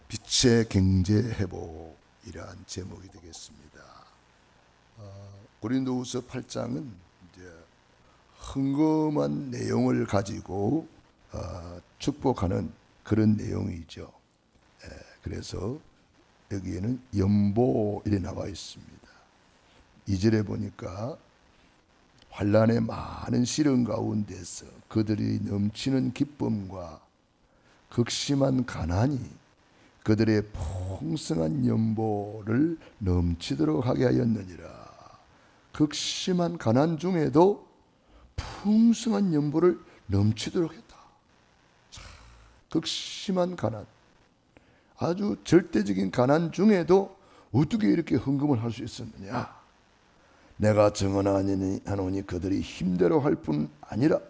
빛의 경제 회복이란 제목이 되겠습니다. 고린도후서 8장은 이제 흥금한 내용을 가지고 축복하는 그런 내용이죠. 그래서 여기에는 연보 이래 나와 있습니다. 2절에 보니까 환난의 많은 시련 가운데서 그들이 넘치는 기쁨과 극심한 가난이 그들의 풍성한 연보를 넘치도록 하게 하였느니라. 극심한 가난 중에도 풍성한 연보를 넘치도록 했다. 극심한 가난, 아주 절대적인 가난 중에도 어떻게 이렇게 헌금을 할 수 있었느냐? 내가 증언하노니 그들이 힘대로 할 뿐 아니라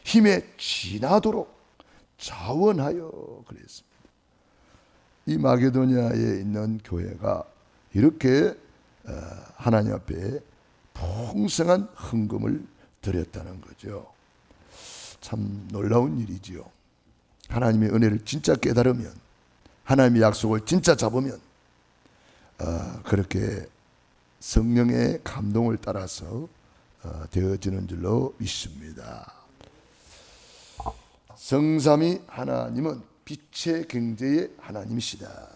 힘에 지나도록 자원하여 그랬습니다. 이 마게도냐에 있는 교회가 이렇게 하나님 앞에 풍성한 헌금을 드렸다는 거죠. 참 놀라운 일이지요. 하나님의 은혜를 진짜 깨달으면, 하나님의 약속을 진짜 잡으면 그렇게 성령의 감동을 따라서 되어지는 줄로 믿습니다. 성삼위 하나님은 빛의 경제의 하나님이시다.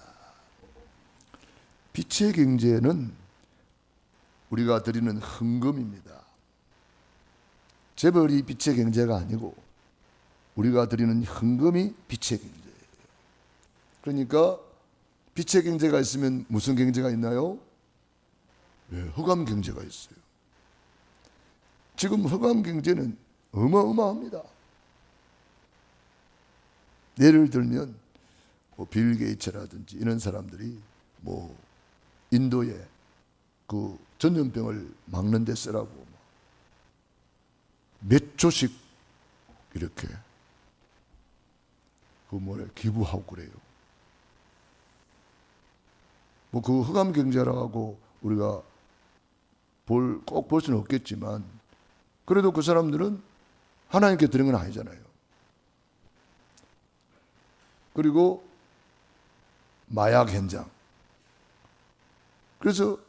빛의 경제는 우리가 드리는 헌금입니다. 재벌이 빛의 경제가 아니고 우리가 드리는 헌금이 빛의 경제예요. 그러니까 빛의 경제가 있으면 무슨 경제가 있나요? 흑암 경제가 있어요. 지금 흑암 경제는 어마어마합니다. 예를 들면 빌 게이츠라든지 이런 사람들이 인도에 그 전염병을 막는 데 쓰라고 몇 조씩 이렇게 기부하고 그래요. 그 흑암 경제라고 우리가 꼭 볼 수는 없겠지만 그래도 그 사람들은 하나님께 드린 건 아니잖아요. 그리고 마약 현장. 그래서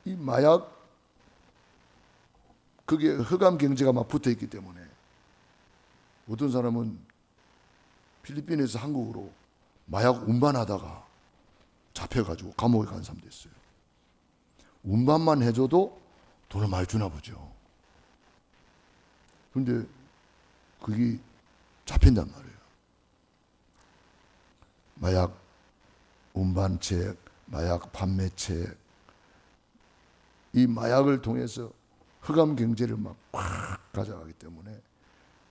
이 마약, 그게 흑암 경제가 막 붙어 있기 때문에 어떤 사람은 필리핀에서 한국으로 마약 운반하다가 잡혀가지고 감옥에 간 사람도 있어요. 운반만 해줘도 돈을 많이 주나 보죠. 그런데 그게 잡힌단 말이에요. 마약 운반책, 마약 판매책, 이 마약을 통해서 흑암 경제를 막 가져가기 때문에,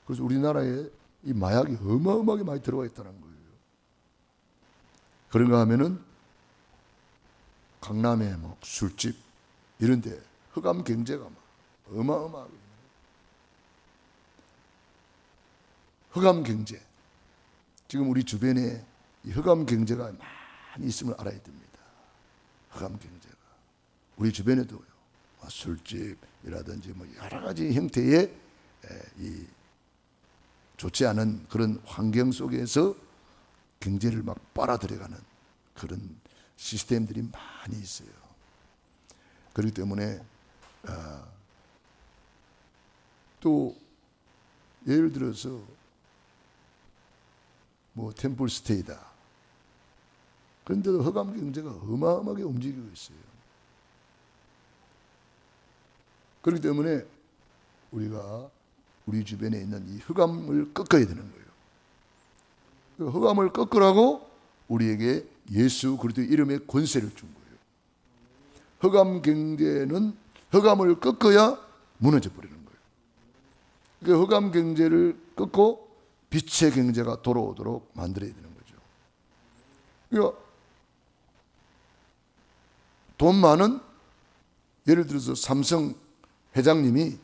그래서 우리나라에 이 마약이 어마어마하게 많이 들어가 있다는 거예요. 그런가 하면은 강남에 술집 이런데 흑암 경제가 막 어마어마하게, 흑암 경제, 지금 우리 주변에 이 흑암 경제가 많이 있음을 알아야 됩니다. 흑암 경제가 우리 주변에도요, 술집이라든지 여러 가지 형태의 이 좋지 않은 그런 환경 속에서 경제를 막 빨아들여가는 그런 시스템들이 많이 있어요. 그렇기 때문에 또 예를 들어서 템플스테이다. 그런데도 흑암 경제가 어마어마하게 움직이고 있어요. 그렇기 때문에 우리가 우리 주변에 있는 이 흑암을 꺾어야 되는 거예요. 그 흑암을 꺾으라고 우리에게 예수 그리스도의 이름의 권세를 준 거예요. 흑암 경제는 흑암을 꺾어야 무너져 버리는 거예요. 그 흑암 경제를 꺾고 빛의 경제가 돌아오도록 만들어야 되는 거죠. 그러니까 돈 많은, 예를 들어서 삼성 회장님이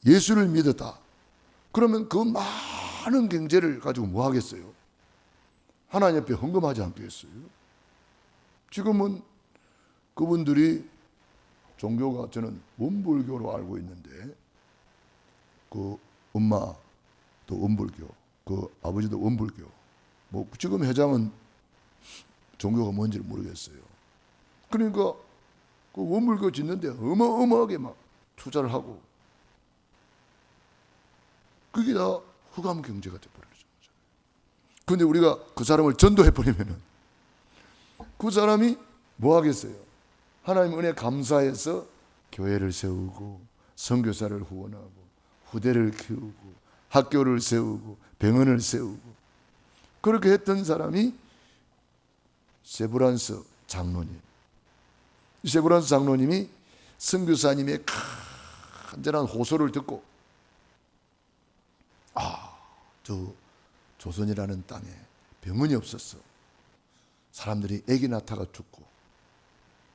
예수를 믿었다. 그러면 그 많은 경제를 가지고 뭐 하겠어요? 하나님 앞에 헌금하지 않겠어요? 지금은 그분들이 종교가, 저는 원불교로 알고 있는데, 그 엄마도 원불교, 그 아버지도 원불교, 뭐 지금 회장은 종교가 뭔지를 모르겠어요. 그러니까 그 원물교 짓는데 어마어마하게 막 투자를 하고, 그게 다 흑암 경제가 돼버리죠. 그런데 우리가 그 사람을 전도해버리면은 그 사람이 뭐 하겠어요? 하나님 은혜 감사해서 교회를 세우고 선교사를 후원하고 후대를 키우고 학교를 세우고 병원을 세우고, 그렇게 했던 사람이 세브란스 장로님. 세브란스 장로님이 선교사님의 간절한 호소를 듣고, 저 조선이라는 땅에 병원이 없었어. 사람들이 아기 낳다가 죽고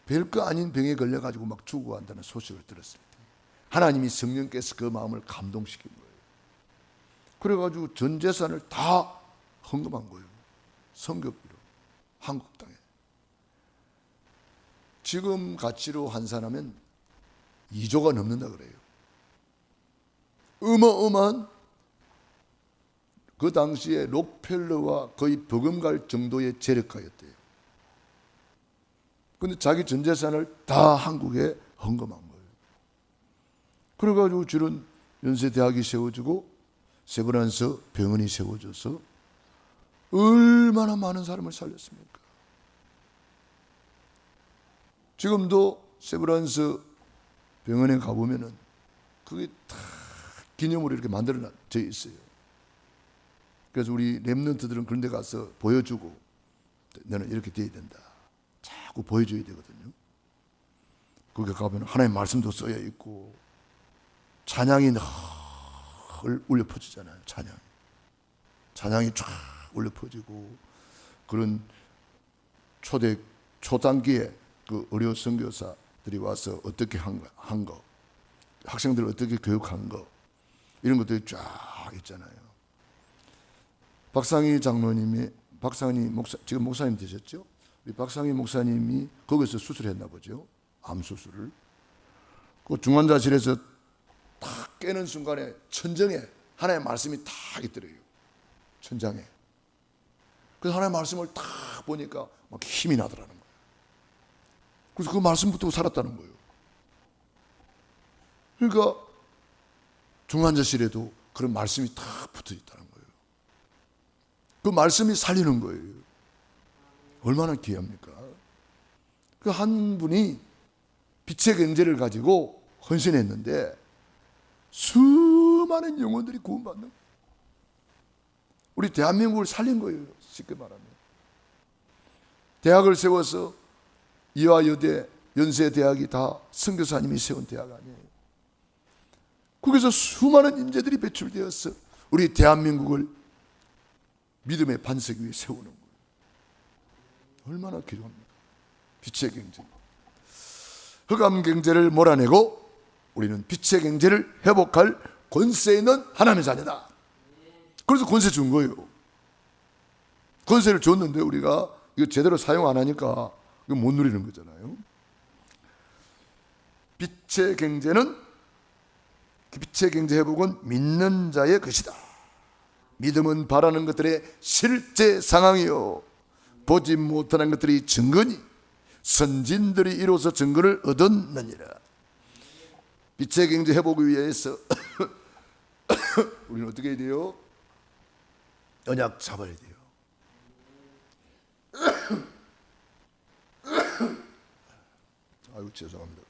별거 아닌 병에 걸려가지고 막 죽어간다는 소식을 들었을 때 하나님이 성령께서 그 마음을 감동시킨 거예요. 그래가지고 전 재산을 다 헌금한 거예요. 선교비로 한국 땅에. 지금 가치로 환산하면 2조가 넘는다 그래요. 어마어마한, 그 당시에 록펠러와 거의 버금갈 정도의 재력가였대요. 그런데 자기 전 재산을 다 한국에 헌금한 거예요. 그래가지고 저런 연세대학이 세워지고 세브란스 병원이 세워져서 얼마나 많은 사람을 살렸습니까? 지금도 세브란스 병원에 가보면은 그게 다 기념으로 이렇게 만들어져 있어요. 그래서 우리 렘넌트들은 그런 데 가서 보여주고, 너는 이렇게 돼야 된다, 자꾸 보여줘야 되거든요. 거기 가면 하나님 말씀도 써야 있고 찬양이 늘 울려 퍼지잖아요. 찬양이 쫙 울려 퍼지고, 그런 초단기에 그 의료 선교사들이 와서 어떻게 한 거, 학생들을 어떻게 교육한 거, 이런 것들이 쫙 있잖아요. 박상희 장로님이, 박상희 목사, 지금 목사님 되셨죠? 우리 박상희 목사님이 거기서 수술했나 보죠. 암 수술을. 그 중환자실에서 탁 깨는 순간에 천정에 하나님의 말씀이 탁 있더래요. 천장에. 그래서 하나님의 말씀을 탁 보니까 막 힘이 나더라는 거예요. 그래서 그 말씀 붙들고 살았다는 거예요. 그러니까 중환자실에도 그런 말씀이 탁 붙어 있다는 거예요. 그 말씀이 살리는 거예요. 얼마나 귀합니까? 그 한 분이 빛의 경제를 가지고 헌신했는데 수많은 영혼들이 구원받는 거예요. 우리 대한민국을 살린 거예요. 쉽게 말하면. 대학을 세워서 이화여대, 연세대학이 다 선교사님이 세운 대학 아니에요. 거기서 수많은 인재들이 배출되어서 우리 대한민국을 믿음의 반석 위에 세우는 거예요. 얼마나 귀합니까? 빛의 경제. 흑암 경제를 몰아내고 우리는 빛의 경제를 회복할 권세 있는 하나님의 자녀다. 그래서 권세 준 거예요. 권세를 줬는데 우리가 이거 제대로 사용 안 하니까 이거 못 누리는 거잖아요. 빛의 경제는, 빛의 경제 회복은 믿는 자의 것이다. 믿음은 바라는 것들의 실제 상황이요 보지 못하는 것들이 증거니 선진들이 이로써 증거를 얻었느니라. 빛의 경제 회복을 위해서 우리는 어떻게 해야 돼요? 언약 잡아야 돼요. 아이고 죄송합니다.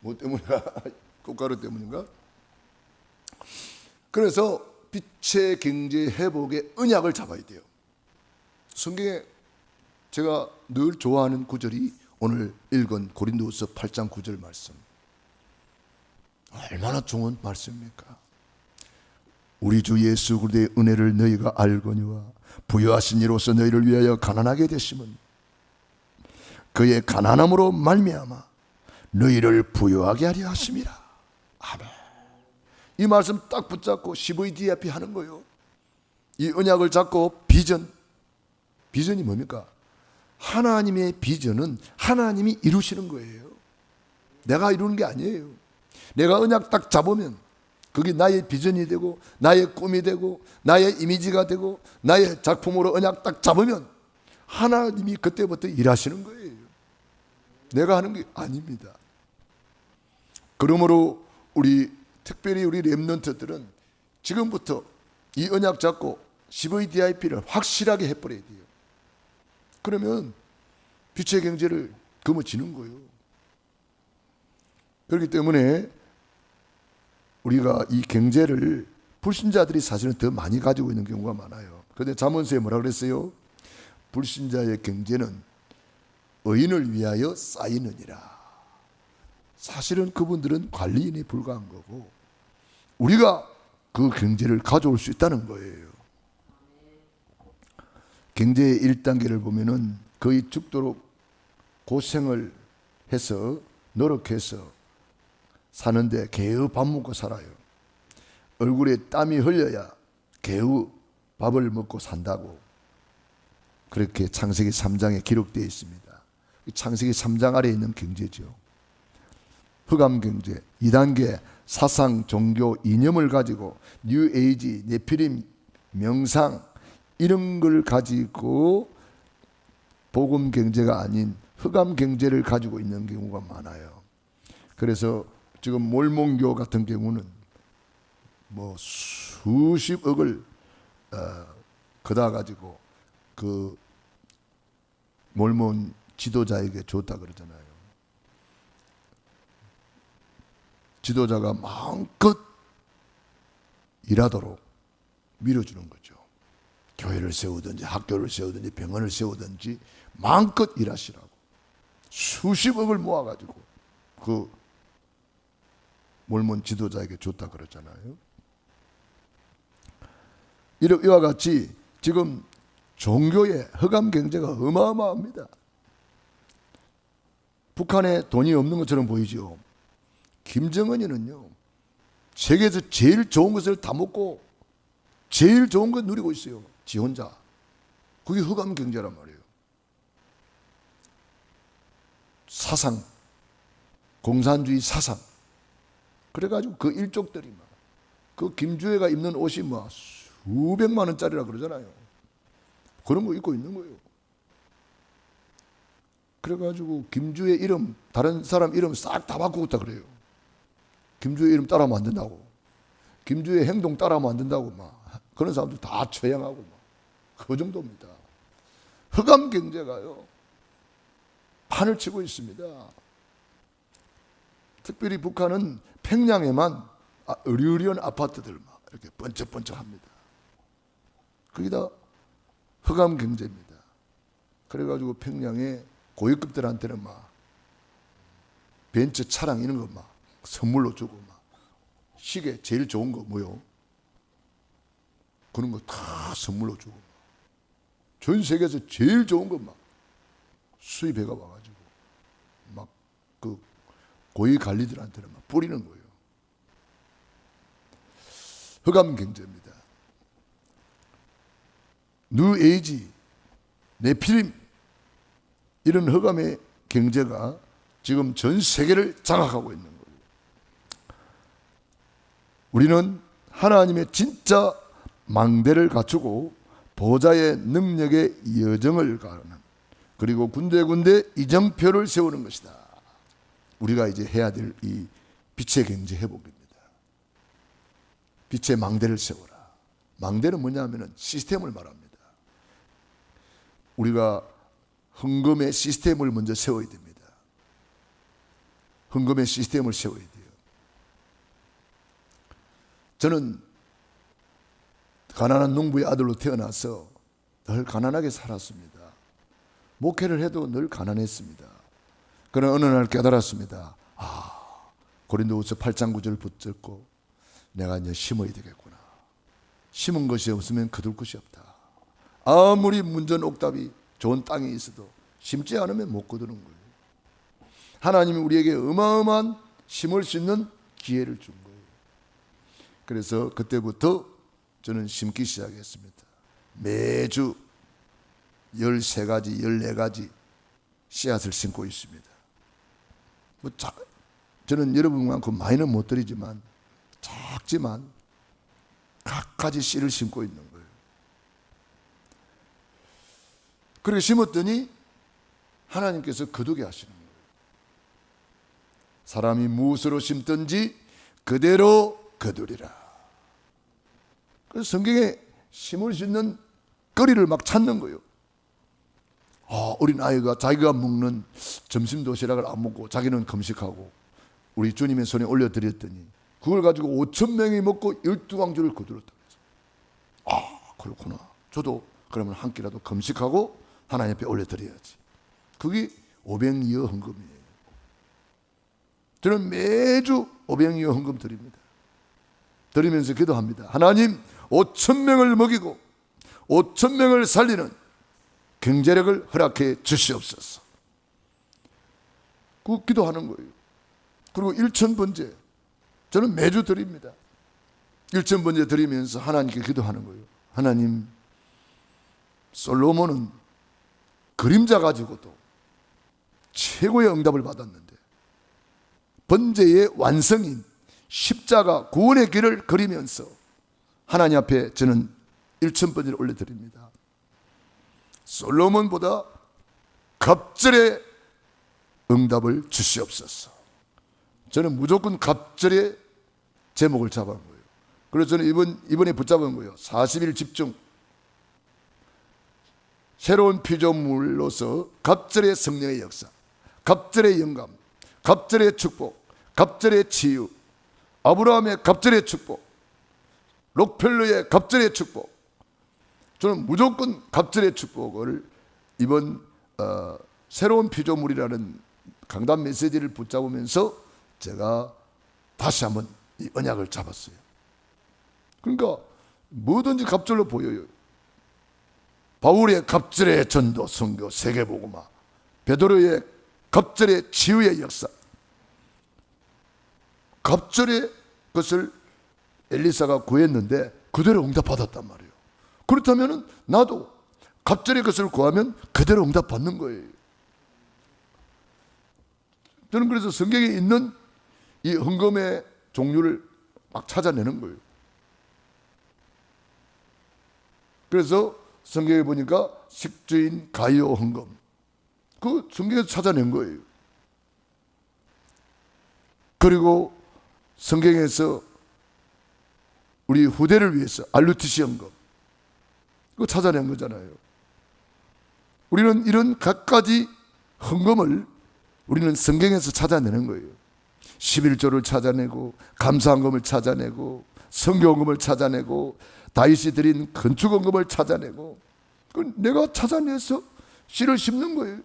뭐 때문인가? 꽃가루 때문인가? 그래서 빛의 경제 회복의 언약을 잡아야 돼요. 성경에 제가 늘 좋아하는 구절이 오늘 읽은 고린도후서 8장 9절 말씀. 얼마나 좋은 말씀입니까? 우리 주 예수 그리스도의 은혜를 너희가 알거니와 부요하신 이로서 너희를 위하여 가난하게 되심은 그의 가난함으로 말미암아 너희를 부요하게 하려 하심이라. 아멘. 이 말씀 딱 붙잡고 CVDIP 하는 거예요. 이 언약을 잡고 비전이 뭡니까? 하나님의 비전은 하나님이 이루시는 거예요. 내가 이루는 게 아니에요. 내가 언약 딱 잡으면 그게 나의 비전이 되고 나의 꿈이 되고 나의 이미지가 되고 나의 작품으로 언약 딱 잡으면 하나님이 그때부터 일하시는 거예요. 내가 하는 게 아닙니다. 그러므로 특별히 우리 렘넌트들은 지금부터 이 언약 잡고 CVDIP를 확실하게 해버려야 돼요. 그러면 빛의 경제를 거머쥐는 거예요. 그렇기 때문에 우리가 이 경제를 불신자들이 사실은 더 많이 가지고 있는 경우가 많아요. 그런데 잠언서에 뭐라 그랬어요? 불신자의 경제는 의인을 위하여 쌓이느니라. 사실은 그분들은 관리인에 불과한 거고 우리가 그 경제를 가져올 수 있다는 거예요. 경제의 1단계를 보면은 거의 죽도록 고생을 해서 노력해서 사는데 개의 밥 먹고 살아요. 얼굴에 땀이 흘려야 개의 밥을 먹고 산다고 그렇게 창세기 3장에 기록되어 있습니다. 창세기 3장 아래에 있는 경제죠. 흑암 경제 2단계 사상, 종교, 이념을 가지고 뉴 에이지, 네피림, 명상 이런 걸 가지고 복음 경제가 아닌 흑암 경제를 가지고 있는 경우가 많아요. 그래서 지금 몰몬교 같은 경우는 뭐 수십억을 걷어 가지고 그 몰몬 지도자에게 줬다 그러잖아요. 지도자가 마음껏 일하도록 밀어주는 거죠. 교회를 세우든지 학교를 세우든지 병원을 세우든지 마음껏 일하시라고 수십억을 모아가지고 그 몰몬 지도자에게 줬다 그러잖아요. 이와 같이 지금 종교의 흑암 경제가 어마어마합니다. 북한에 돈이 없는 것처럼 보이죠. 김정은이는요 세계에서 제일 좋은 것을 다 먹고 제일 좋은 것 누리고 있어요. 지 혼자. 그게 흑암 경제란 말이에요. 사상, 공산주의 사상. 그래가지고 그 일족들이 막 그 김주애가 입는 옷이 막 수백만 원짜리라 그러잖아요. 그런 거 입고 있는 거예요. 그래가지고 김주애 이름 다른 사람 이름 싹 다 바꾸었다 그래요. 김주애 이름 따라하면 안 된다고. 김주애 행동 따라하면 안 된다고 막 그런 사람들 다 처형하고 막 그 정도입니다. 흑암 경제가요 판을 치고 있습니다. 특별히 북한은 평양에만 으리으리한 아파트들 막 이렇게 번쩍번쩍합니다. 그게 다 흑암 경제입니다. 그래가지고 평양에 고위급들한테는 막 벤츠 차량 이런 거 막 선물로 주고 막 시계 제일 좋은 거 뭐요? 그런 거 다 선물로 주고 전 세계에서 제일 좋은 거 막 수입해가 와가지고 막 그 고위 관리들한테는 막 뿌리는 거예요. 흑암 경제입니다. 뉴 에이지, 네피림 이런 흑암의 경제가 지금 전 세계를 장악하고 있는 거예요. 우리는 하나님의 진짜 망대를 갖추고 보좌의 능력의 여정을 가는 그리고 군데군데 이정표를 세우는 것이다. 우리가 이제 해야 될 이 빛의 경제 회복입니다. 빛의 망대를 세워라. 망대는 뭐냐면은 시스템을 말합니다. 우리가 헌금의 시스템을 먼저 세워야 됩니다. 헌금의 시스템을 세워야 돼요. 저는 가난한 농부의 아들로 태어나서 늘 가난하게 살았습니다. 목회를 해도 늘 가난했습니다. 그러나 어느 날 깨달았습니다. 고린도후서 8장 9절을 붙잡고 내가 이제 심어야 되겠구나. 심은 것이 없으면 거둘 것이 없다. 아무리 문전 옥답이 좋은 땅에 있어도 심지 않으면 못 거두는 거예요. 하나님이 우리에게 어마어마한 심을 수 있는 기회를 준 거예요. 그래서 그때부터 저는 심기 시작했습니다. 매주 13가지, 14가지 씨앗을 심고 있습니다. 저는 여러분만큼 많이는 못 드리지만 작지만 갖가지 씨를 심고 있는 거예요. 그렇게 심었더니 하나님께서 거두게 하시는 거예요. 사람이 무엇으로 심든지 그대로 거두리라. 그래서 성경에 심을 수 있는 거리를 막 찾는 거예요. 어린 아이가 자기가 먹는 점심 도시락을 안 먹고 자기는 금식하고 우리 주님의 손에 올려드렸더니 그걸 가지고 5,000명이 먹고 12광주를 거두었다. 그렇구나. 저도 그러면 한 끼라도 금식하고 하나님 앞에 올려드려야지. 그게 오병이어 헌금이에요. 저는 매주 오병이어 헌금 드립니다. 드리면서 기도합니다. 하나님, 5,000명을 먹이고 5,000명을 살리는 경제력을 허락해 주시옵소서. 그 기도하는 거예요. 그리고 1,000번째 저는 매주 드립니다. 1,000번째 드리면서 하나님께 기도하는 거예요. 하나님, 솔로몬은 그림자 가지고도 최고의 응답을 받았는데 번제의 완성인 십자가 구원의 길을 그리면서 하나님 앞에 저는 1,000번째를 올려드립니다. 솔로몬보다 갑절의 응답을 주시옵소서. 저는 무조건 갑절의 제목을 잡은 거예요. 그래서 저는 이번에 붙잡은 거예요. 40일 집중. 새로운 피조물로서 갑절의 성령의 역사, 갑절의 영감, 갑절의 축복, 갑절의 치유, 아브라함의 갑절의 축복, 록펠러의 갑절의 축복. 저는 무조건 갑절의 축복을 이번 새로운 피조물이라는 강단 메시지를 붙잡으면서 제가 다시 한번 이 언약을 잡았어요. 그러니까 뭐든지 갑절로 보여요. 바울의 갑절의 전도, 선교, 세계복음화, 베드로의 갑절의 치유의 역사, 갑절의 것을 엘리사가 구했는데 그대로 응답받았단 말이에요. 그렇다면 나도 갑절의 것을 구하면 그대로 응답받는 거예요. 저는 그래서 성경에 있는 이 헌금의 종류를 막 찾아내는 거예요. 그래서 성경에 보니까 식주인 가이오 헌금, 그 성경에서 찾아낸 거예요. 그리고 성경에서 우리 후대를 위해서 알루티시 헌금, 그거 찾아낸 거잖아요. 우리는 이런 갖가지 헌금을 우리는 성경에서 찾아내는 거예요. 11조를 찾아내고 감사헌금을 찾아내고 선교헌금을 찾아내고 다윗이 드린 건축헌금을 찾아내고 내가 찾아내서 씨를 심는 거예요.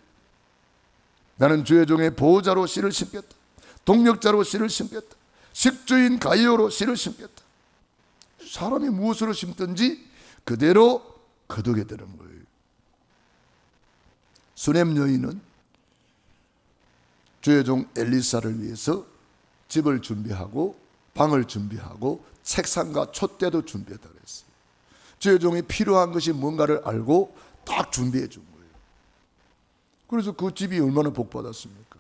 나는 주의 종의 보호자로 씨를 심겠다. 동력자로 씨를 심겠다. 식주인 가이오로 씨를 심겠다. 사람이 무엇으로 심든지 그대로 거두게 되는 거예요. 수넴 여인은 주의 종 엘리사를 위해서 집을 준비하고 방을 준비하고 책상과 촛대도 준비했다 그랬어요. 주의 종이 필요한 것이 뭔가를 알고 딱 준비해 준 거예요. 그래서 그 집이 얼마나 복받았습니까?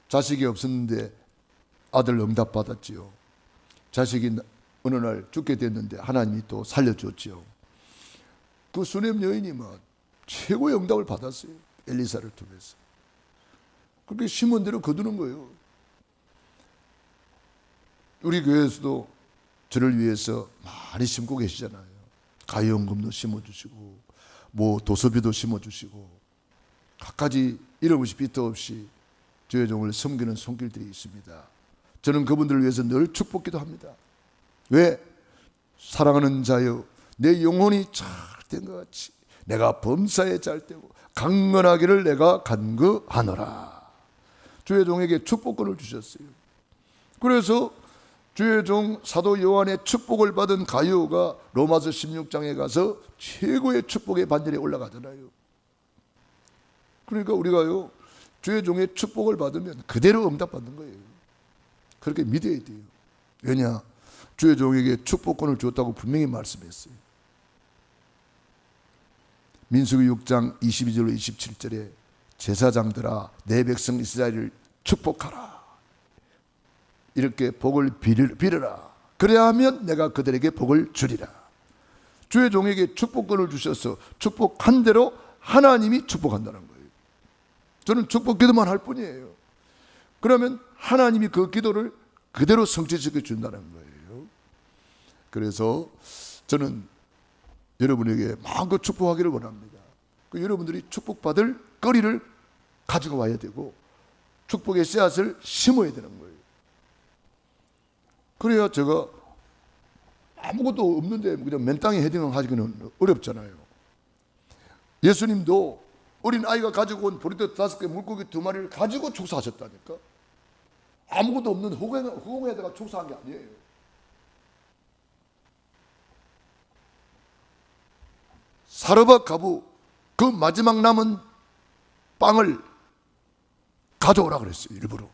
자식이 없었는데 아들 응답 받았지요. 자식이 어느 날 죽게 됐는데 하나님이 또 살려줬지요. 그 수넴 여인이 막 최고의 응답을 받았어요. 엘리사를 통해서. 그렇게 심은 대로 거두는 거예요. 우리 교회에서도 저를 위해서 많이 심고 계시잖아요. 가요연금도 심어주시고 뭐 도서비도 심어주시고 갖가지 잃어버시 빚도 없이 주의 종을 섬기는 손길들이 있습니다. 저는 그분들을 위해서 늘 축복기도 합니다. 왜? 사랑하는 자여, 내 영혼이 잘된 것 같이 내가 범사에 잘되고 강건하기를 내가 간구하노라. 주의 종에게 축복권을 주셨어요. 그래서 주의 종 사도 요한의 축복을 받은 가이오가 로마서 16장에 가서 최고의 축복의 반열에 올라가잖아요. 그러니까 우리가요, 주의 종의 축복을 받으면 그대로 응답받는 거예요. 그렇게 믿어야 돼요. 왜냐? 주의 종에게 축복권을 줬다고 분명히 말씀했어요. 민수기 6장 22절로 27절에 제사장들아 내 백성 이스라엘을 축복하라. 이렇게 복을 빌어라. 그래야 하면 내가 그들에게 복을 주리라. 주의 종에게 축복권을 주셔서 축복한 대로 하나님이 축복한다는 거예요. 저는 축복 기도만 할 뿐이에요. 그러면 하나님이 그 기도를 그대로 성취시켜 준다는 거예요. 그래서 저는 여러분에게 마음껏 축복하기를 원합니다. 여러분들이 축복받을 거리를 가지고 와야 되고 축복의 씨앗을 심어야 되는 거예요. 그래야 제가 아무것도 없는데 그냥 맨땅에 헤딩하기는 어렵잖아요. 예수님도 어린 아이가 가지고 온 보리떡 5개 물고기 2마리를 가지고 축사하셨다니까. 아무것도 없는 허공에다가 축사한 게 아니에요. 사르밧 가부 그 마지막 남은 빵을 가져오라 그랬어요. 일부러.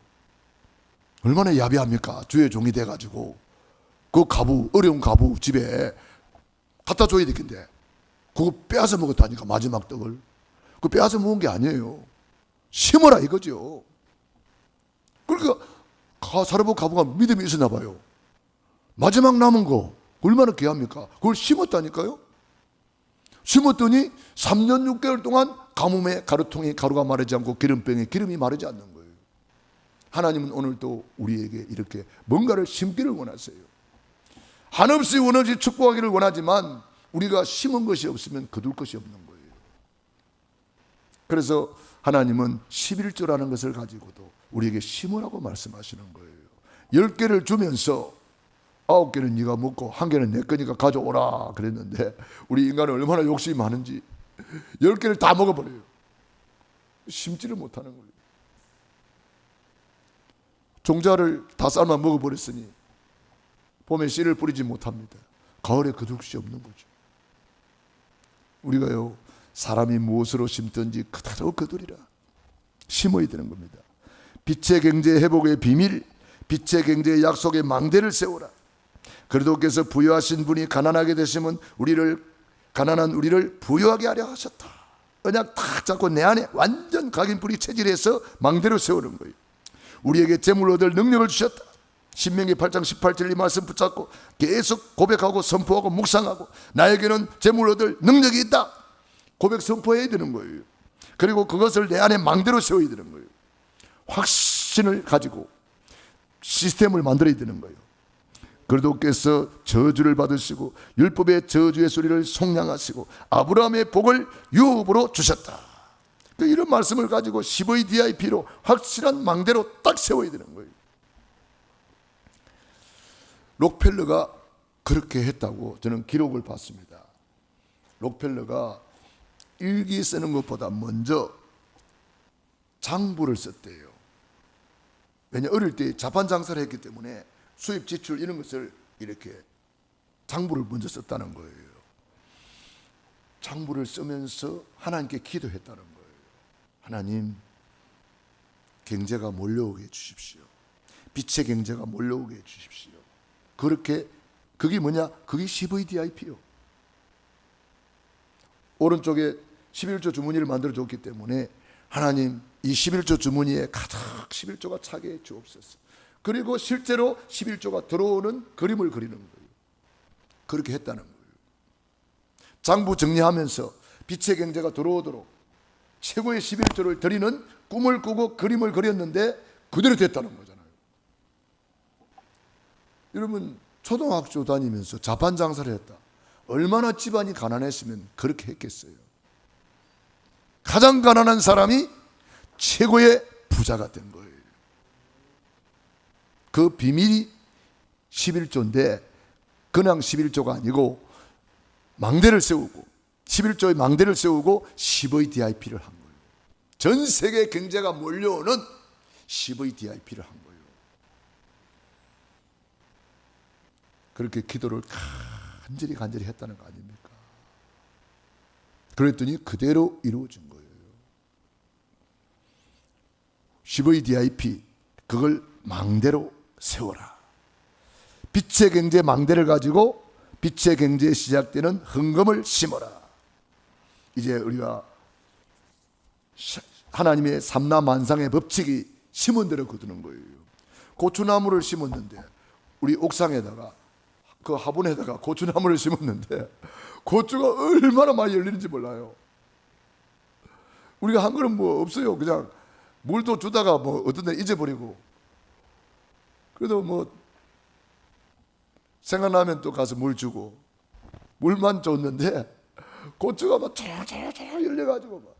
얼마나 야비합니까? 주의 종이 돼가지고 그 가부, 어려운 가부 집에 갖다 줘야 되겠는데 그거 빼앗아 먹었다니까. 마지막 떡을. 그거 빼앗아 먹은 게 아니에요. 심어라 이거죠. 그러니까 사르밧 가부가 믿음이 있었나 봐요. 마지막 남은 거 얼마나 귀합니까? 그걸 심었다니까요. 심었더니 3년 6개월 동안 가뭄에 가루통에 가루가 마르지 않고 기름병에 기름이 마르지 않는 거예요. 하나님은 오늘도 우리에게 이렇게 뭔가를 심기를 원하세요. 한없이 원없이 축복하기를 원하지만 우리가 심은 것이 없으면 거둘 것이 없는 거예요. 그래서 하나님은 11조라는 것을 가지고도 우리에게 심으라고 말씀하시는 거예요. 10개를 주면서 9개는 네가 먹고 1개는 내 거니까 가져오라 그랬는데 우리 인간은 얼마나 욕심이 많은지 10개를 다 먹어버려요. 심지를 못하는 거예요. 종자를 다 삶아 먹어버렸으니 봄에 씨를 뿌리지 못합니다. 가을에 거둘 것이 없는 거죠. 우리가요, 사람이 무엇으로 심든지 그대로 거두리라. 심어야 되는 겁니다. 빛의 경제 회복의 비밀, 빛의 경제의 약속의 망대를 세우라. 그리스도께서 부유하신 분이 가난하게 되시면 가난한 우리를 부유하게 하려 하셨다. 언약 딱 잡고 내 안에 완전 각인뿌리 체질해서 망대를 세우는 거예요. 우리에게 재물 얻을 능력을 주셨다. 신명기 8장 18절 이 말씀 붙잡고 계속 고백하고 선포하고 묵상하고 나에게는 재물 얻을 능력이 있다. 고백 선포해야 되는 거예요. 그리고 그것을 내 안에 망대로 세워야 되는 거예요. 확신을 가지고 시스템을 만들어야 되는 거예요. 그리스도께서 저주를 받으시고 율법의 저주의 소리를 속량하시고 아브라함의 복을 유업으로 주셨다. 이런 말씀을 가지고 10의 DIP로 확실한 망대로 딱 세워야 되는 거예요. 록펠러가 그렇게 했다고 저는 기록을 봤습니다. 록펠러가 일기 쓰는 것보다 먼저 장부를 썼대요. 왜냐, 어릴 때 자판 장사를 했기 때문에 수입 지출 이런 것을 이렇게 장부를 먼저 썼다는 거예요. 장부를 쓰면서 하나님께 기도했다는 거예요. 하나님, 경제가 몰려오게 해주십시오. 빛의 경제가 몰려오게 해주십시오. 그렇게, 그게 뭐냐? 그게 CVDIP요. 오른쪽에 11조 주머니를 만들어줬기 때문에 하나님, 이 11조 주머니에 가득 11조가 차게 해 주옵소서. 그리고 실제로 11조가 들어오는 그림을 그리는 거예요. 그렇게 했다는 거예요. 장부 정리하면서 빛의 경제가 들어오도록 최고의 11조를 드리는 꿈을 꾸고 그림을 그렸는데 그대로 됐다는 거잖아요. 여러분, 초등학교 다니면서 자판 장사를 했다. 얼마나 집안이 가난했으면 그렇게 했겠어요. 가장 가난한 사람이 최고의 부자가 된 거예요. 그 비밀이 11조인데 그냥 11조가 아니고 망대를 세우고 11조의 망대를 세우고 10의 DIP를 한 거예요. 전 세계 경제가 몰려오는 10의 DIP를 한 거예요. 그렇게 기도를 간절히 했다는 거 아닙니까? 그랬더니 그대로 이루어진 거예요. 10의 DIP, 그걸 망대로 세워라. 빛의 경제 망대를 가지고 빛의 경제에 시작되는 헌금을 심어라. 이제 우리가 하나님의 삼라만상의 법칙이 심은 대로 거두는 거예요. 고추나무를 심었는데, 우리 옥상에다가 그 화분에다가 고추나무를 심었는데 고추가 얼마나 많이 열리는지 몰라요. 우리가 한 거는 뭐 없어요. 그냥 물도 주다가 뭐 어떤 데 잊어버리고, 그래도 뭐 생각나면 또 가서 물 주고, 물만 줬는데 고추가 막 쫙쫙쫙 열려가지고 막,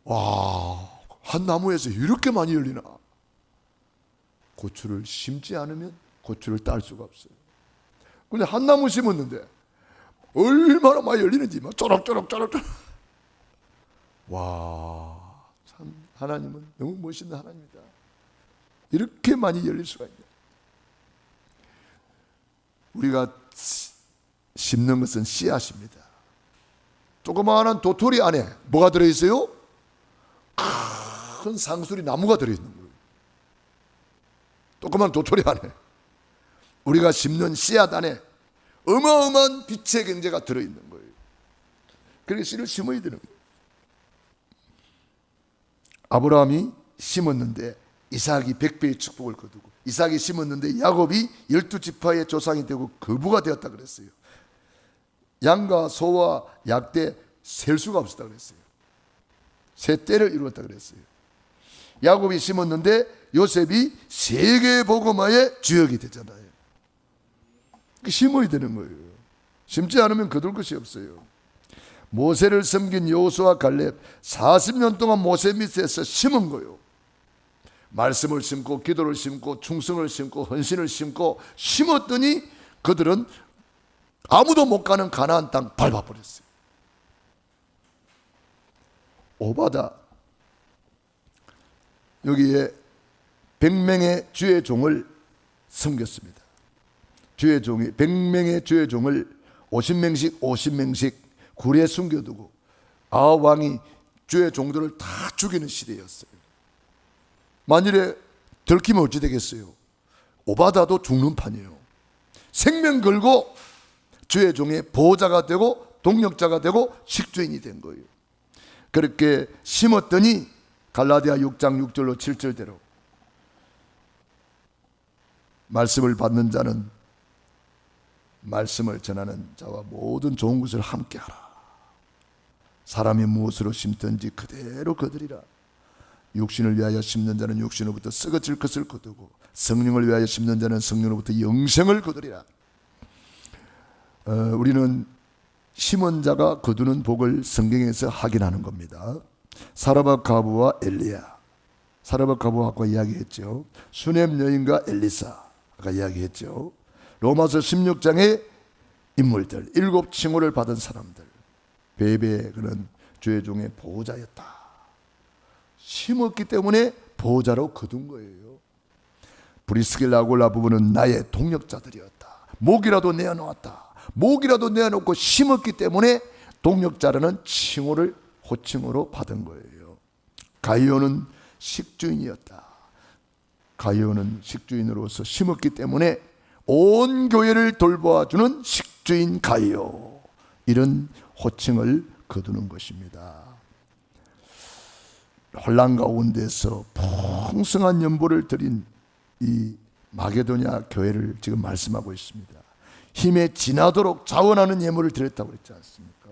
와, 한 나무에서 이렇게 많이 열리나. 고추를 심지 않으면 고추를 딸 수가 없어요. 근데 한 나무 심었는데 얼마나 많이 열리는지 막 쪼락쪼락쪼락. 와, 참 하나님은 너무 멋있는 하나님이다. 이렇게 많이 열릴 수가 있네. 우리가 심는 것은 씨앗입니다. 조그마한 도토리 안에 뭐가 들어있어요? 큰 상수리 나무가 들어있는 거예요. 조그마한 도토리 안에, 우리가 심는 씨앗 안에 어마어마한 빛의 경제가 들어있는 거예요. 그래서 씨를 심어야 되는 거예요. 아브라함이 심었는데 이삭이 100배의 축복을 거두고, 이삭이 심었는데 야곱이 12지파의 조상이 되고 거부가 되었다 그랬어요. 양과 소와 약대 셀 수가 없었다 그랬어요. 세 떼를 이루었다 그랬어요. 야곱이 심었는데 요셉이 세계 복음화의 주역이 되잖아요. 심어야 되는 거예요. 심지 않으면 거둘 것이 없어요. 모세를 섬긴 여호수아 갈렙 40년 동안 모세 밑에서 심은 거예요. 말씀을 심고 기도를 심고 충성을 심고 헌신을 심고 심었더니 그들은 아무도 못 가는 가나안 땅 밟아버렸어요. 오바다, 여기에 100명의 주의 종을 섬겼습니다. 주의 종이 100명의 주의 종을 50명씩 굴에 숨겨두고 아합 왕이 주의 종들을 다 죽이는 시대였어요. 만일에 들키면 어찌 되겠어요? 오바다도 죽는 판이에요. 생명 걸고 주의 종의 보호자가 되고 동력자가 되고 식주인이 된 거예요. 그렇게 심었더니 갈라디아 6장 6절로 7절대로 말씀을 받는 자는 말씀을 전하는 자와 모든 좋은 것을 함께하라. 사람이 무엇으로 심든지 그대로 거두리라. 육신을 위하여 심는 자는 육신으로부터 썩어질 것을 거두고 성령을 위하여 심는 자는 성령으로부터 영생을 거두리라. 우리는 심은 자가 거두는 복을 성경에서 확인하는 겁니다. 사라밧 과부와 엘리야, 사라밧 과부와 아까 이야기했죠. 수넴 여인과 엘리사 아까 이야기했죠. 로마서 16장의 인물들, 7 칭호를 받은 사람들, 베베 그는 주의 종의 보호자였다. 심었기 때문에 보호자로 거둔 거예요. 브리스길라 아굴라 부부는 나의 동력자들이었다. 목이라도 내어놓았다. 목이라도 내어놓고 심었기 때문에 동력자라는 칭호를 호칭으로 받은 거예요. 가이오는 식주인이었다. 가이오는 식주인으로서 심었기 때문에 온 교회를 돌보아주는 식주인 가이오, 이런 호칭을 거두는 것입니다. 혼란 가운데서 풍성한 연보를 드린 이 마게도냐 교회를 지금 말씀하고 있습니다. 힘에 지나도록 자원하는 예물을 드렸다고 그랬지 않습니까?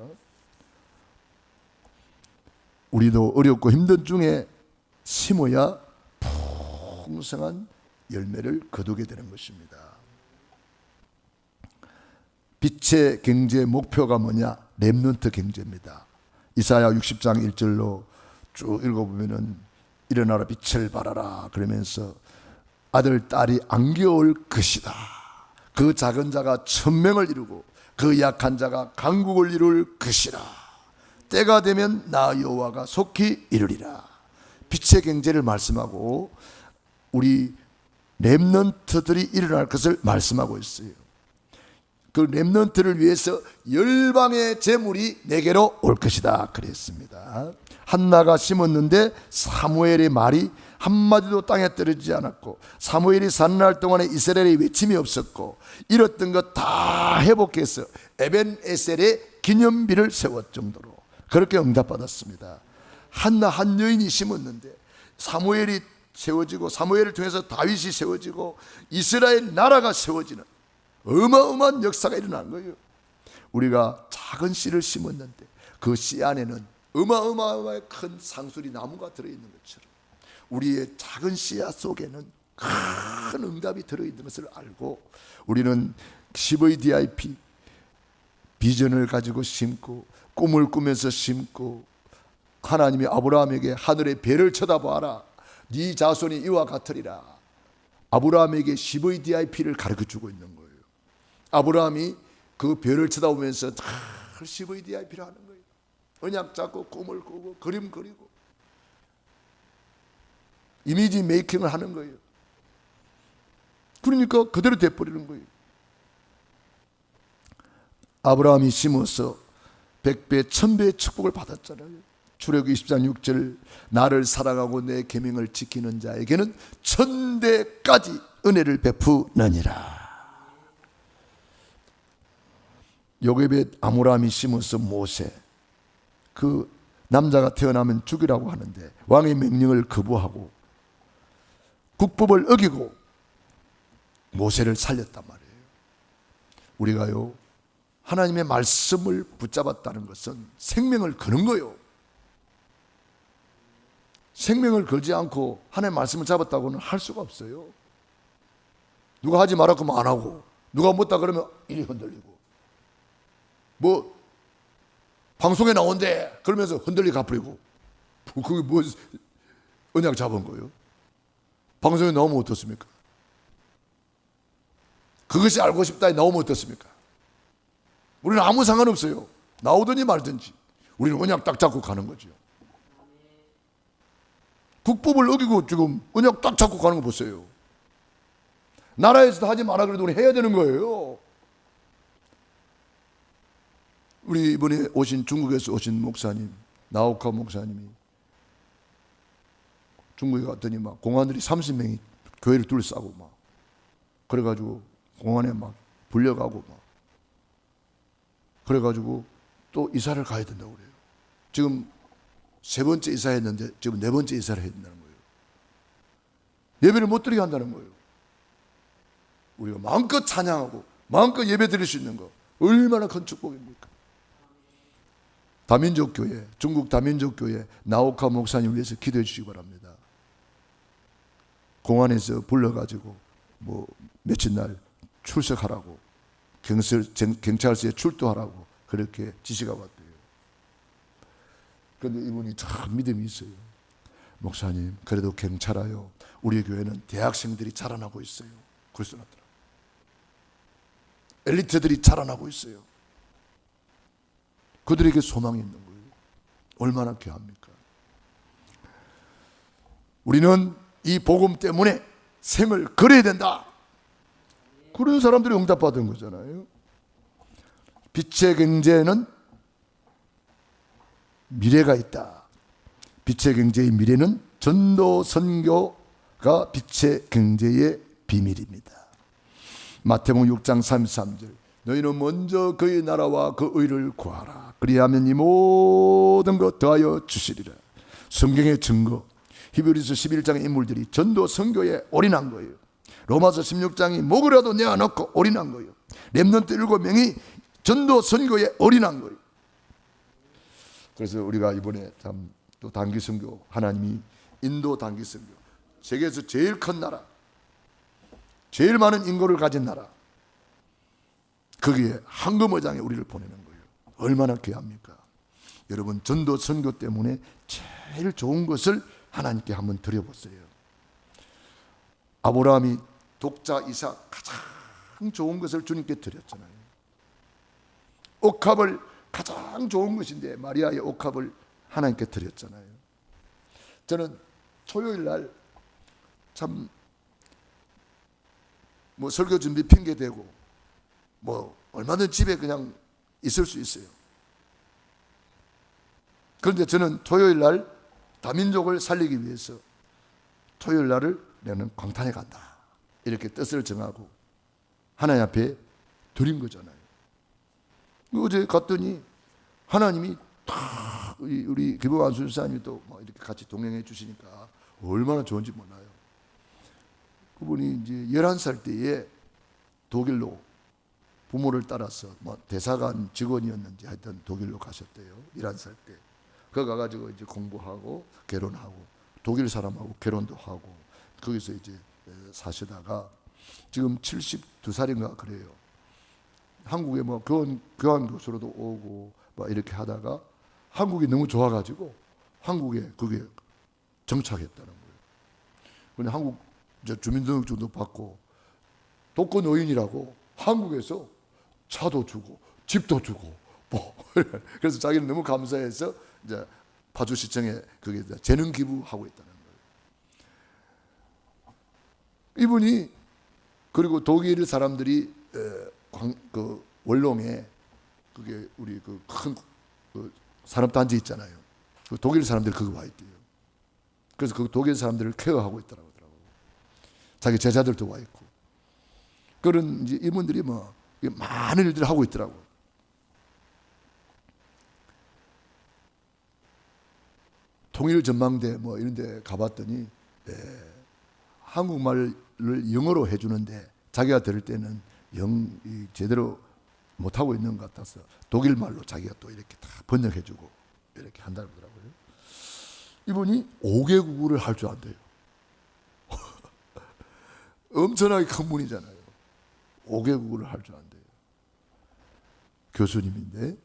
우리도 어렵고 힘든 중에 심어야 풍성한 열매를 거두게 되는 것입니다. 빛의 경제 목표가 뭐냐? 렘넌트 경제입니다. 이사야 60장 1절로 쭉 읽어보면은 일어나라 빛을 발하라 그러면서 아들 딸이 안겨올 것이다. 그 작은 자가 1000명을 이루고 그 약한 자가 강국을 이룰 것이라. 때가 되면 나 여호와가 속히 이루리라. 빛의 경제를 말씀하고 우리 렘넌트들이 일어날 것을 말씀하고 있어요. 그 렘넌트를 위해서 열방의 재물이 내게로 올 것이다 그랬습니다. 한나가 심었는데 사무엘의 말이 한마디도 땅에 떨어지지 않았고, 사무엘이 사는 날 동안에 이스라엘의 외침이 없었고, 잃었던 것 다 회복해서 에벤에셀의 기념비를 세웠 정도로 그렇게 응답받았습니다. 한나 한 여인이 심었는데 사무엘이 세워지고 사무엘을 통해서 다윗이 세워지고 이스라엘 나라가 세워지는 어마어마한 역사가 일어난 거예요. 우리가 작은 씨를 심었는데 그 씨 안에는 어마어마하게 큰 상수리 나무가 들어있는 것처럼 우리의 작은 씨앗 속에는 큰 응답이 들어있는 것을 알고 우리는 CVDIP 비전을 가지고 심고 꿈을 꾸면서 심고 하나님이 아브라함에게 하늘의 별을 쳐다보아라 네 자손이 이와 같으리라 아브라함에게 CVDIP를 가르쳐주고 있는 거예요. 아브라함이 그 별을 쳐다보면서 CVDIP를 하는 거예요. 언약 잡고 꿈을 꾸고 그림 그리고 이미지 메이킹을 하는 거예요. 그러니까 그대로 돼버리는 거예요. 아브라함이 심어서 100배 1000배의 축복을 받았잖아요. 출애굽기 20장 6절 나를 사랑하고 내 계명을 지키는 자에게는 1000대까지 은혜를 베푸느니라. 요괴벳 아므람이 심어서 모세 그 남자가 태어나면 죽이라고 하는데 왕의 명령을 거부하고 국법을 어기고 모세를 살렸단 말이에요. 우리가요 하나님의 말씀을 붙잡았다는 것은 생명을 거는 거예요. 생명을 걸지 않고 하나님의 말씀을 잡았다고는 할 수가 없어요. 누가 하지 말라 그러면 안 하고 누가 못다 그러면 이리 흔들리고 뭐 방송에 나온대 그러면서 흔들리고 갚으리고 그게 뭐 언약 잡은 거예요? 방송에 나오면 어떻습니까? 그것이 알고 싶다 나오면 어떻습니까? 우리는 아무 상관없어요. 나오든지 말든지 우리는 언약 딱 잡고 가는 거죠. 국법을 어기고 지금 언약 딱 잡고 가는 거 보세요. 나라에서도 하지 마라 그래도 우리 해야 되는 거예요. 우리 이번에 오신 중국에서 오신 목사님 나오카 목사님이 중국에 갔더니 막 공안들이 30명이 교회를 둘러싸고 막 그래가지고 공안에 막 불려가고 막 그래가지고 또 이사를 가야 된다고 그래요. 지금 3번째 이사했는데 지금 4번째 이사를 해야 된다는 거예요. 예배를 못 드리게 한다는 거예요. 우리가 마음껏 찬양하고 마음껏 예배 드릴 수 있는 거 얼마나 큰 축복입니까? 다민족 교회, 중국 다민족 교회 나오카 목사님 위해서 기도해 주시기 바랍니다. 공안에서 불러가지고 뭐 며칠 날 출석하라고 경찰서에 출두하라고 그렇게 지시가 왔대요. 그런데 이분이 참 믿음이 있어요. 목사님 그래도 경찰하여 우리 교회는 대학생들이 자라나고 있어요. 그래서 나더라. 엘리트들이 자라나고 있어요. 그들에게 소망이 있는 거예요. 얼마나 귀합니까? 우리는 이 복음 때문에 생을 걸어야 된다. 그런 사람들이 응답받은 거잖아요. 빛의 경제에는 미래가 있다. 빛의 경제의 미래는 전도 선교가 빛의 경제의 비밀입니다. 마태복음 6장 33절 너희는 먼저 그의 나라와 그 의를 구하라. 그리하면 이 모든 것 더하여 주시리라. 성경의 증거 히브리서 11장의 인물들이 전도 선교에 올인한 거예요. 로마서 16장이 목이라도 내어놓고 올인한 거예요. 렘넌트 7명이 전도 선교에 올인한 거예요. 그래서 우리가 이번에 참 또 단기 선교 하나님이 인도 단기 선교 세계에서 제일 큰 나라 제일 많은 인구를 가진 나라 거기에 황금어장에 우리를 보내는 거예요. 얼마나 귀합니까? 여러분 전도 선교 때문에 제일 좋은 것을 하나님께 한번 드려보세요. 아브라함이 독자 이삭 가장 좋은 것을 주님께 드렸잖아요. 옥합을 가장 좋은 것인데 마리아의 옥합을 하나님께 드렸잖아요. 저는 토요일 날 참 뭐 설교 준비 핑계 대고 뭐 얼마든 집에 그냥 있을 수 있어요. 그런데 저는 토요일 날 다민족을 살리기 위해서 토요일 날을 나는 광탄에 간다 이렇게 뜻을 정하고 하나님 앞에 드린 거잖아요. 어제 갔더니 하나님이 다 우리 기부관 순사님이 또 이렇게 같이 동행해 주시니까 얼마나 좋은지 몰라요. 그분이 이제 11살 때에 독일로 부모를 따라서 뭐 대사관 직원이었는지 하여튼 독일로 가셨대요. 11살 때. 거기 가가지고 이제 공부하고 결혼하고 독일 사람하고 결혼도 하고 거기서 이제 사시다가 지금 72살인가 그래요. 한국에 뭐 교환 교수로도 오고 막 이렇게 하다가 한국이 너무 좋아가지고 한국에 그게 정착했다는 거예요. 근데 한국 주민등록증도 받고 독거노인이라고 한국에서 차도 주고 집도 주고 뭐 그래서 자기는 너무 감사해서 이제 파주시청에 그게 재능 기부하고 있다는 거예요. 이분이 그리고 독일 사람들이 그 원롱에 그게 우리 그 큰 그 산업단지 있잖아요. 그 독일 사람들이 거기 와 있대요. 그래서 그 독일 사람들을 케어하고 있더라고요. 자기 제자들도 와 있고. 그런 이제 이분들이 뭐 많은 일들을 하고 있더라고요. 통일 전망대 뭐 이런 데 가봤더니 한국말을 영어로 해주는데 자기가 들을 때는 제대로 못하고 있는 것 같아서 독일말로 자기가 또 이렇게 다 번역해주고 이렇게 한다고 하더라고요. 이분이 5개국어를 할 줄 안돼요. 엄청나게 큰 분이잖아요. 5개국어를 할 줄 안돼요. 교수님인데.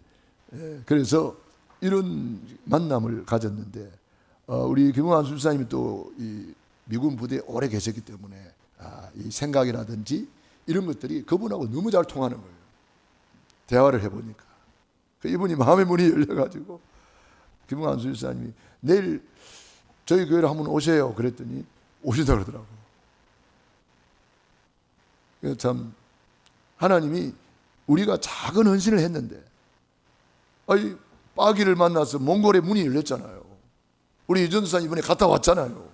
그래서 이런 만남을 가졌는데 우리 김용환 수사님이 또 이 미군 부대에 오래 계셨기 때문에 이 생각이라든지 이런 것들이 그분하고 너무 잘 통하는 거예요. 대화를 해보니까 이분이 마음의 문이 열려가지고 김용환 수사님이 내일 저희 교회로 한번 오세요 그랬더니 오시다 그러더라고요. 참 하나님이 우리가 작은 헌신을 했는데 빠기를 만나서 몽골의 문이 열렸잖아요. 우리 이전도사 이번에 갔다 왔잖아요.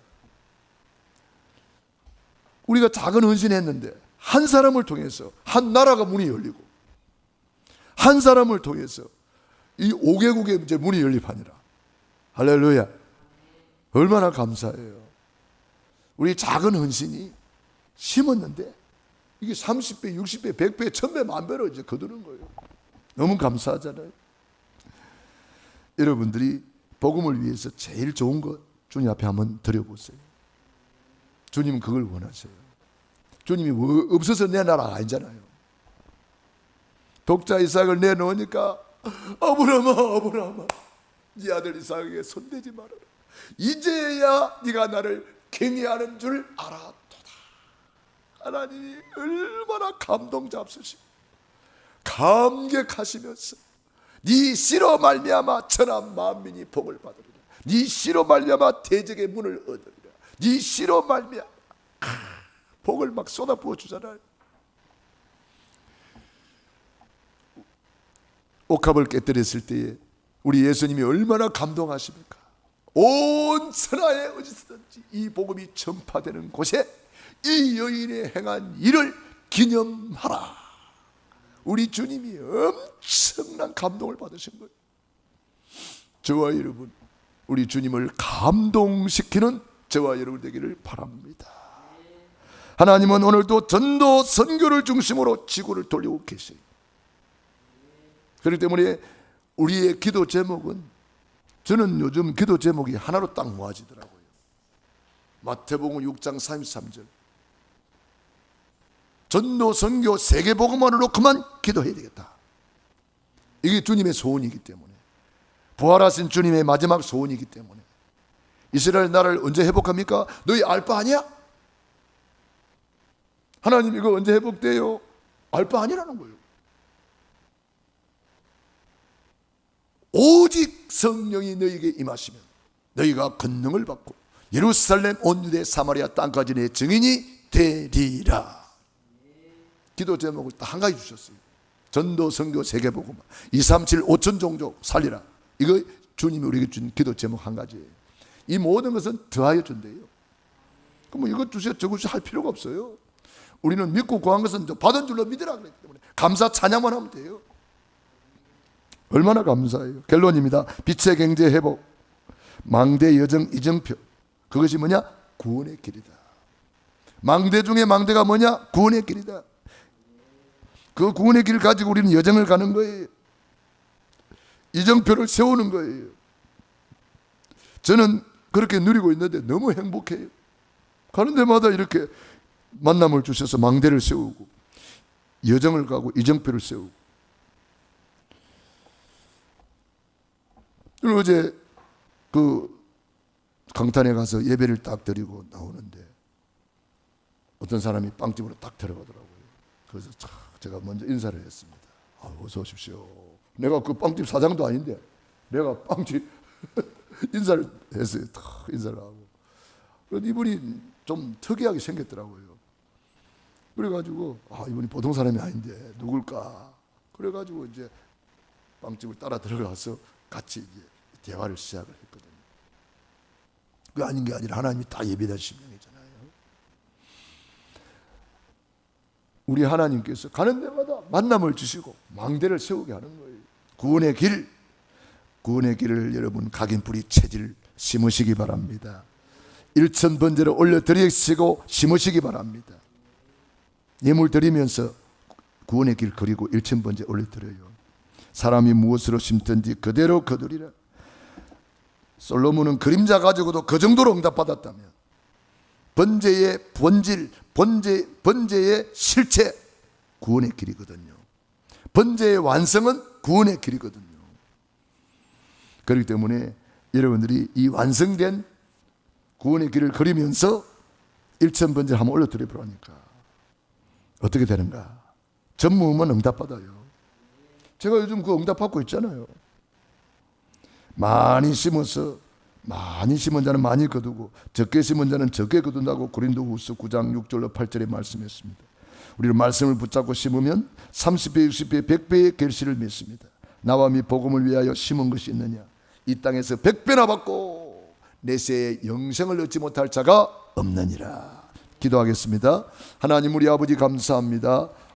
우리가 작은 헌신했는데 한 사람을 통해서 한 나라가 문이 열리고 한 사람을 통해서 이 5개국의 이제 문이 열리파니라. 할렐루야. 얼마나 감사해요. 우리 작은 헌신이 심었는데 이게 30배, 60배, 100배, 1000배, 만배로 이제 거두는 거예요. 너무 감사하잖아요. 여러분들이 복음을 위해서 제일 좋은 것 주님 앞에 한번 드려보세요. 주님은 그걸 원하세요. 주님이 없어서 내 나라가 아니잖아요. 독자 이삭을 내놓으니까 아브라함아 네 아들 이삭에게 손대지 말아라. 이제야 네가 나를 경외하는 줄 알았도다. 하나님이 얼마나 감동 잡수시고 감격하시면서 네 씨로 말미암아 천한 만민이 복을 받으리라. 네 씨로 말미암아 대적의 문을 얻으리라. 네 씨로 말미암아 복을 막 쏟아부어 주잖아요. 옥합을 깨뜨렸을 때에 우리 예수님이 얼마나 감동하십니까? 온 천하에 어디서든지 이 복음이 전파되는 곳에 이 여인의 행한 일을 기념하라. 우리 주님이 엄청난 감동을 받으신 거예요. 저와 여러분, 우리 주님을 감동시키는 저와 여러분 되기를 바랍니다. 하나님은 오늘도 전도 선교를 중심으로 지구를 돌리고 계세요. 그렇기 때문에 우리의 기도 제목은, 저는 요즘 기도 제목이 하나로 딱 모아지더라고요. 마태복음 6장 33절 전도 선교 세계복음만으로 그만 기도해야 되겠다. 이게 주님의 소원이기 때문에, 부활하신 주님의 마지막 소원이기 때문에. 이스라엘 나라를 언제 회복합니까? 너희 알 바 아니야? 하나님 이거 언제 회복돼요? 알 바 아니라는 거예요. 오직 성령이 너희에게 임하시면 너희가 권능을 받고 예루살렘 온 유대 사마리아 땅까지 내 증인이 되리라. 기도 제목을 딱 한 가지 주셨어요. 전도 선교 세계복음 237 5천 종족 살리라. 이거 주님이 우리에게 준 기도 제목 한 가지예요. 이 모든 것은 더하여 준대요. 그럼 이것 주세요 저것 주세요 할 필요가 없어요. 우리는 믿고 구한 것은 받은 줄로 믿으라 그랬기 때문에 감사 찬양만 하면 돼요. 얼마나 감사해요. 결론입니다. 빛의 경제 회복, 망대 여정 이정표, 그것이 뭐냐? 구원의 길이다. 망대 중에 망대가 뭐냐? 구원의 길이다. 그 구원의 길을 가지고 우리는 여정을 가는 거예요. 이정표를 세우는 거예요. 저는 그렇게 누리고 있는데 너무 행복해요. 가는 데마다 이렇게 만남을 주셔서 망대를 세우고 여정을 가고 이정표를 세우고. 그리고 어제 그 강탄에 가서 예배를 딱 드리고 나오는데 어떤 사람이 빵집으로 딱 들어가더라고요. 그래서 제가 먼저 인사를 했습니다. 어서 오십시오. 내가 그 빵집 사장도 아닌데 내가 빵집 인사를 했어요. 딱 인사를 하고. 그런데 이분이 좀 특이하게 생겼더라고요. 그래가지고 이분이 보통 사람이 아닌데 누굴까? 그래가지고 이제 빵집을 따라 들어가서 같이 이제 대화를 시작을 했거든요. 그게 아닌 게 아니라 하나님이 다 예배하신 명이잖아요. 우리 하나님께서 가는 데마다 만남을 주시고 망대를 세우게 하는 거예요. 구원의 길을 여러분 각인뿌리 체질 심으시기 바랍니다. 1,000번제를 올려드리시고 심으시기 바랍니다. 예물 드리면서 구원의 길 그리고 1,000번제 올려드려요. 사람이 무엇으로 심든지 그대로 거두리라. 솔로몬은 그림자 가지고도 그 정도로 응답받았다면 번제의 본질, 번제의 실체, 구원의 길이거든요. 번제의 완성은 구원의 길이거든요. 그렇기 때문에 여러분들이 이 완성된 구원의 길을 그리면서 1,000번제를 한번 올려드려 보라니까 어떻게 되는가? 전무후무는 응답받아요. 제가 요즘 그 응답받고 있잖아요. 많이 심어서 많이 심은 자는 많이 거두고 적게 심은 자는 적게 거둔다고 고린도후서 9장 6절로 8절에 말씀했습니다. 우리는 말씀을 붙잡고 심으면 30배, 60배, 100배의 결실을 맺습니다. 나와 미 복음을 위하여 심은 것이 있느냐? 이 땅에서 100배나 받고 내세에 영생을 얻지 못할 자가 없느니라. 기도하겠습니다. 하나님 우리 아버지 감사합니다.